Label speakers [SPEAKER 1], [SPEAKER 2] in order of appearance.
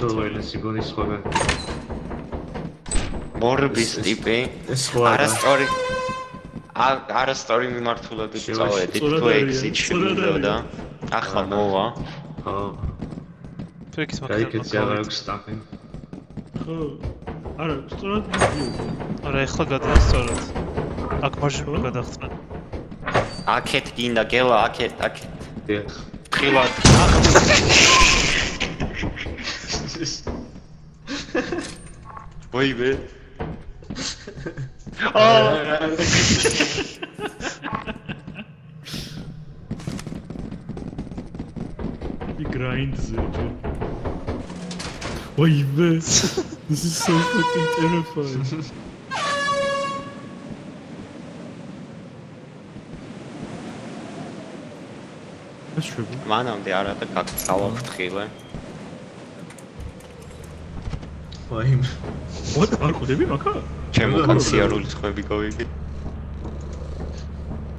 [SPEAKER 1] surveillance გონის სხვაგან.
[SPEAKER 2] მორბის ტიპი. არასტორი მიმართულად წავედით თუ exit შევიდოდა. ახლა მოვა.
[SPEAKER 1] ხო.
[SPEAKER 3] თუ იქის
[SPEAKER 1] კაიკეც აღარ აქვს სტაფინგ.
[SPEAKER 4] ხო. არა, სწორად მიდიოდა.
[SPEAKER 3] არა, ეხლა გადაა სწორად. აქ მარჯვნივ გადახსნა.
[SPEAKER 2] აქეთ გინდა გელა, აქეთ.
[SPEAKER 1] დიახ.
[SPEAKER 2] ხილად. ვაიმე.
[SPEAKER 4] He grinds it. Wait, this is so fucking terrifying. That's true.
[SPEAKER 2] მანამდე არა და გავაფრთხილე.
[SPEAKER 1] ვაიმე.
[SPEAKER 4] What? არ ყოფილი მაქა?
[SPEAKER 2] ჩემო კანციარული ხვები გავიგე.